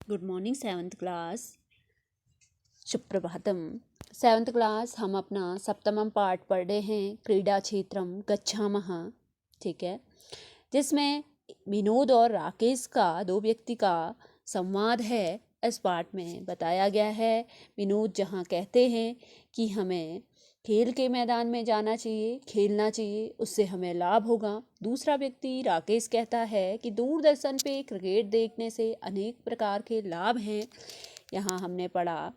Good morning seventh class. सुप्रभातम। Seventh class हम अपना सप्तमम पाठ पढ़ रहे हैं, क्रीडा क्षेत्रम गच्छामः। ठीक है, जिसमें विनोद और राकेश का दो व्यक्ति का संवाद है। इस पाठ में बताया गया है, विनोद जहाँ कहते हैं कि हमें खेल के मैदान में जाना चाहिए, खेलना चाहिए, उससे हमें लाभ होगा। दूसरा व्यक्ति राकेश कहता है कि दूरदर्शन पे क्रिकेट देखने से अनेक प्रकार के लाभ हैं। यहाँ हमने पढ़ा,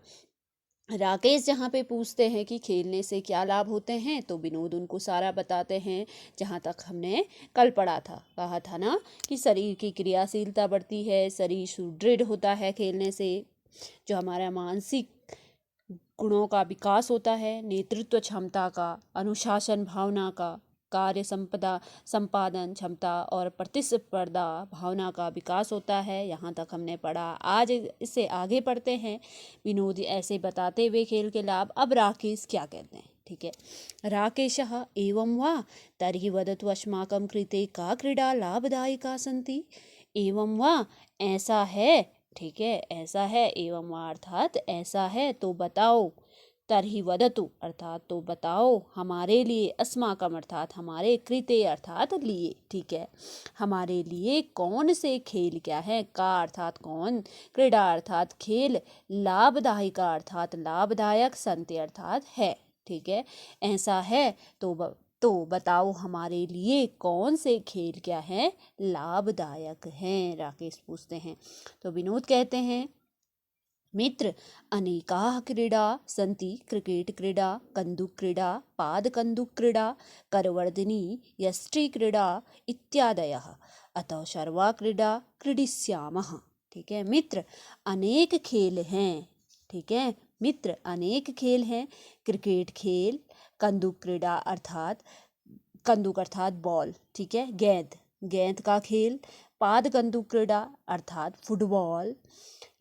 राकेश जहाँ पे पूछते हैं कि खेलने से क्या लाभ होते हैं, तो विनोद उनको सारा बताते हैं। जहाँ तक हमने कल पढ़ा था, कहा था ना कि शरीर की क्रियाशीलता बढ़ती है, शरीर सुदृढ़ होता है खेलने से, जो हमारा मानसिक गुणों का विकास होता है, नेतृत्व क्षमता का, अनुशासन भावना का, कार्य संपादन क्षमता और प्रतिस्पर्धा भावना का विकास होता है। यहाँ तक हमने पढ़ा। आज इससे आगे पढ़ते हैं। विनोद ऐसे बताते हुए खेल के लाभ, अब राकेश क्या कहते हैं। ठीक है, राकेशः एवं वा तर्हि वदतु अस्माकं कृते का क्रीडा लाभदायिका सन्ति। एवं वा, ऐसा है। ठीक है, ऐसा है, एवं वा अर्थात ऐसा है तो बताओ, तर्हि वदतु अर्थात तो बताओ, हमारे लिए, अस्माकम अर्थात हमारे, कृते अर्थात लिए। ठीक है, हमारे लिए कौन से खेल क्या है, का अर्थात कौन, क्रीडा अर्थात खेल, लाभदायिका अर्थात लाभदायक, संति अर्थात है। ठीक है, ऐसा है तो बताओ हमारे लिए कौन से खेल क्या है, लाभदायक हैं, राकेश पूछते हैं। तो विनोद कहते हैं, मित्र अनेकाः क्रीडा सन्ति, क्रिकेट क्रीडा, कन्दुक क्रीडा, पादकन्दुक क्रीडा, करवर्धिनी, यष्टि क्रीडा इत्यादयः, अतः सर्वा क्रीडा क्रीडिष्यामः। ठीक है, मित्र अनेक खेल हैं। ठीक है, मित्र अनेक खेल हैं। क्रिकेट खेल, कन्दुक क्रीडा अर्थात कन्दुक अर्थात बॉल, ठीक है, गेंद, गेंद का खेल, पाद कन्दुक क्रीडा अर्थात फुटबॉल,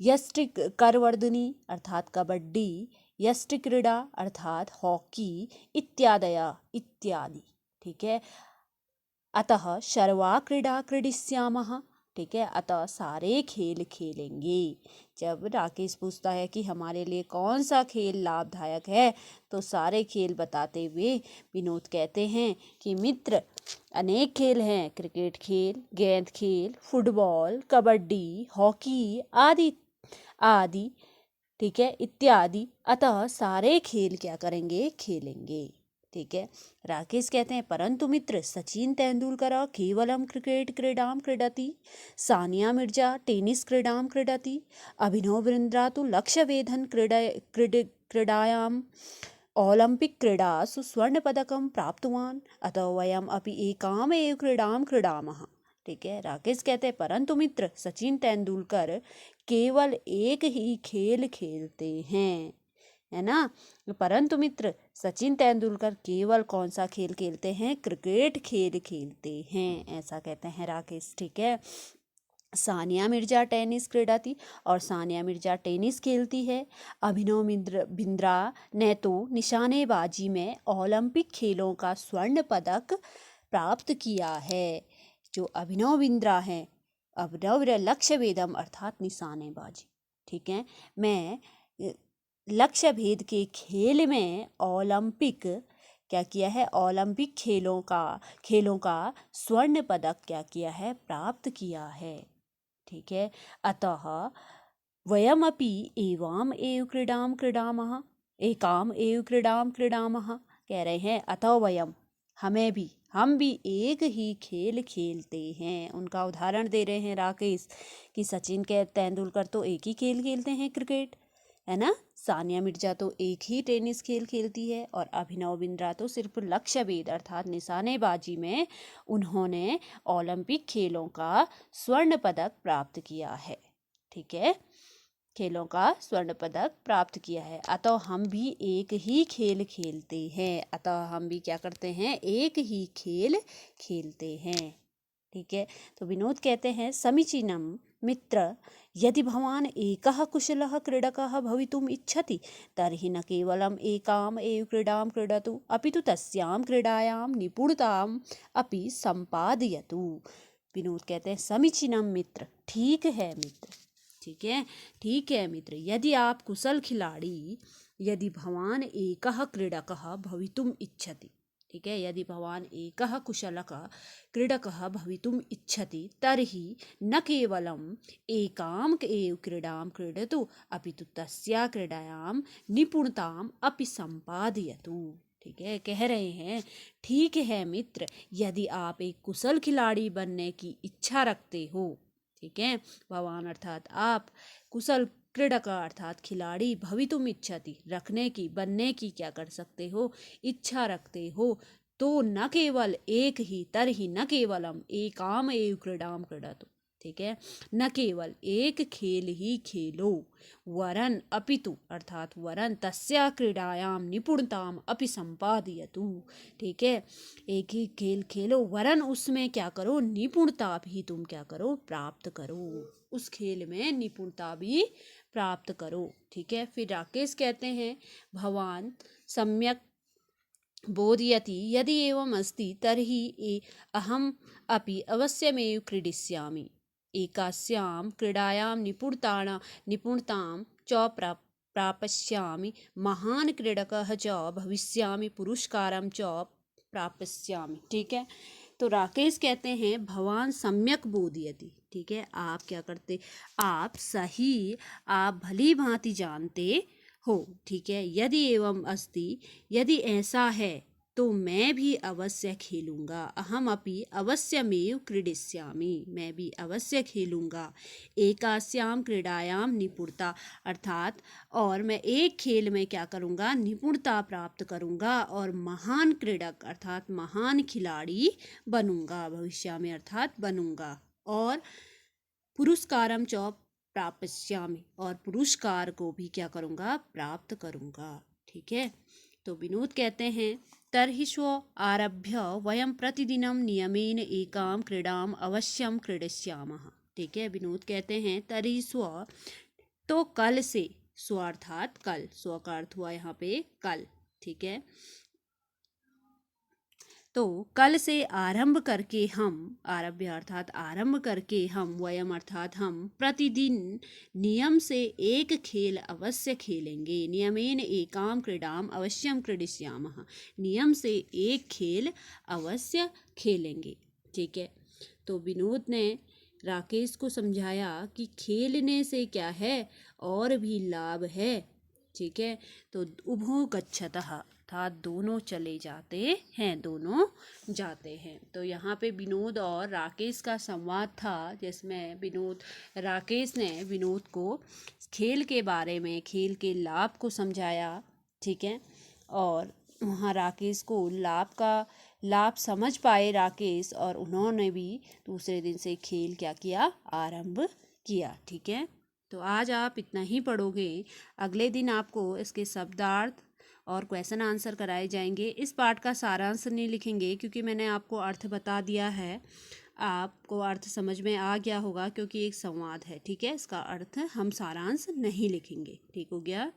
यष्टि करवर्धिनी अर्थात कबड्डी, यष्टि क्रीडा अर्थात हॉकी, इत्यादया इत्यादि। ठीक है, अतः सर्वा क्रीडा क्रीडिष्यामः। ठीक है, अतः सारे खेल खेलेंगे। जब राकेश पूछता है कि हमारे लिए कौन सा खेल लाभदायक है, तो सारे खेल बताते हुए विनोद कहते हैं कि मित्र अनेक खेल हैं, क्रिकेट खेल, गेंद खेल, फुटबॉल, कबड्डी, हॉकी आदि आदि। ठीक है, इत्यादि, अतः सारे खेल क्या करेंगे, खेलेंगे। ठीक है, राकेश कहते हैं, परंतु मित्र सचिन तेंदुलकर केवलम क्रिकेट क्रीडां क्रीडति, सानिया मिर्जा टेनिस क्रीडां क्रीडति, अभिनव बिंद्रा तो लक्ष्यवेधन क्रीडायां ओलंपिक क्रीडासु स्वर्णपदकं प्राप्तवान्, अतः वयम अपि एकाम एव क्रीडां क्रीडामः। ठीक है, राकेश कहते हैं, परंतु मित्र सचिन तेंदुलकर केवल एक ही खेल खेलते हैं, है ना। परंतु मित्र सचिन तेंदुलकर केवल कौन सा खेल खेलते हैं, क्रिकेट खेल खेलते हैं, ऐसा कहते हैं राकेश। ठीक है, सानिया मिर्जा टेनिस क्रीडती, और सानिया मिर्जा टेनिस खेलती है। अभिनव बिंद्रा ने तो निशानेबाजी में ओलंपिक खेलों का स्वर्ण पदक प्राप्त किया है। जो अभिनव बिंद्रा है, अभिनव लक्ष्य भेदम अर्थात निशानेबाजी, ठीक है, मैं लक्ष्य भेद के खेल में ओलंपिक क्या किया है, ओलंपिक खेलों का स्वर्ण पदक क्या किया है, प्राप्त किया है। ठीक है, अतः वयमपि एवाम एव क्रीडां क्रीडामः, एकाम एव क्रीडां क्रीडामः। कह रहे हैं अतः वयम, हम भी एक ही खेल खेलते हैं। उनका उदाहरण दे रहे हैं राकेश कि सचिन के तेंदुलकर तो एक ही खेल खेलते हैं, क्रिकेट, है ना। सानिया मिर्जा तो एक ही टेनिस खेल खेलती है, और अभिनव बिंद्रा तो सिर्फ लक्ष्य भेद अर्थात निशानेबाजी में उन्होंने ओलंपिक खेलों का स्वर्ण पदक प्राप्त किया है। ठीक है, खेलों का स्वर्ण पदक प्राप्त किया है। अतः हम भी एक ही खेल खेलते हैं, अतः हम भी क्या करते हैं, एक ही खेल खेलते हैं। ठीक है, तो विनोद कहते हैं, समीचीनम मित्र यदि भवान एकः कुशलः क्रीडकः भवितुम् इच्छति, तर्हि न केवलम् एकाम् एव क्रीडां क्रीडतु, अपि तु तस्यां क्रीडायां निपुणताम् अपि सम्पादयतु। विनोद कहते हैं, समीचीनम मित्र, ठीक है मित्र, ठीक है। ठीक है मित्र, यदि आप कुशल खिलाड़ी, यदि भवान एकः क्रीडकः भवितुम् इच्छति, ठीक है, यदि भवान एकः कुशलः क्रीडकः भवितुम् इच्छति तर्हि न केवलम् एकाम् एव क्रीडां क्रीडतु अपितु तस्या क्रीडायां निपुणताम् अपि सम्पादयतु। ठीक है, कह रहे हैं ठीक है मित्र, यदि आप एक कुशल खिलाड़ी बनने की इच्छा रखते हो, ठीक है, भवान अर्थात आप, कुशल क्रीडक अर्थात खिलाड़ी, भवितुम इच्छति रखने की, बनने की क्या कर सकते हो, इच्छा रखते हो, तो न केवल एक ही, तरहि न केवलम एकाम एव क्रीडाम क्रीडतु, ठीक है, न केवल एक खेल ही खेलो, वरन अपितु अर्थात वरन तस्या क्रीडायाम निपुणताम अपि संपादयतु, ठीक है, एक ही खेल खेलो वरन उसमें क्या करो, निपुणता भी तुम क्या करो, प्राप्त करो, उस खेल में निपुणता भी प्राप्त करो। ठीक है, फिर राकेश कहते हैं भवान सम्यक बोधयति यदि एवं अस्ति तर्हि अहम अपि अवश्यमेव क्रीडिष्यामि, एकास्यां क्रीडायां निपुणतां च प्राप्स्यामि, महान क्रीडकः च भविष्यामि, पुरस्कारं च प्राप्स्यामि। ठीक है, तो राकेश कहते हैं भवान सम्यक बोधयति, ठीक है, आप क्या करते, आप सही, आप भली भांति जानते हो, ठीक है, यदि एवं अस्ति, यदि ऐसा है तो मैं भी अवश्य खेलूंगा, अहम अपि अवश्यमेव क्रीडिष्यामि, मैं भी अवश्य खेलूंगा, एकास्याम क्रीडायाम निपुणता अर्थात और मैं एक खेल में क्या करूंगा, निपुणता प्राप्त करूंगा और महान क्रीडक अर्थात महान खिलाड़ी बनूंगा भविष्य में अर्थात बनूंगा, और पुरस्कारम च प्राप्स्यामि, और पुरस्कार को भी क्या करूंगा, प्राप्त करूंगा। ठीक है, तो विनोद कहते हैं तर्हि स्व आरभ्य वयं प्रतिदिनं नियमेन एकां क्रीडाम अवश्यम क्रीडिष्यामः। ठीक है, विनोद कहते हैं तर्हि स्व, तो कल से, स्व अर्थात कल, स्व का अर्थ हुआ यहाँ पे कल, ठीक है, तो कल से आरंभ करके हम, आरभ्य अर्थात आरंभ करके हम, वयम अर्थात हम, प्रतिदिन नियम से एक खेल अवश्य खेलेंगे, नियमेन एकाम क्रीडाम अवश्यम क्रीडिष्यामः, नियम से एक खेल अवश्य खेलेंगे। ठीक है, तो विनोद ने राकेश को समझाया कि खेलने से क्या है, और भी लाभ है। ठीक है, तो उभो गच्छतः अर्थात दोनों चले जाते हैं, दोनों जाते हैं। तो यहाँ पे विनोद और राकेश का संवाद था, जिसमें राकेश ने विनोद को खेल के बारे में, खेल के लाभ को समझाया। ठीक है, और वहाँ राकेश को लाभ समझ पाए राकेश, और उन्होंने भी दूसरे दिन से खेल क्या किया, आरंभ किया। ठीक है, तो आज आप इतना ही पढ़ोगे, अगले दिन आपको इसके शब्दार्थ और क्वेश्चन आंसर कराए जाएंगे। इस पाठ का सारांश नहीं लिखेंगे क्योंकि मैंने आपको अर्थ बता दिया है, आपको अर्थ समझ में आ गया होगा क्योंकि एक संवाद है। ठीक है, इसका अर्थ हम सारांश नहीं लिखेंगे। ठीक हो गया।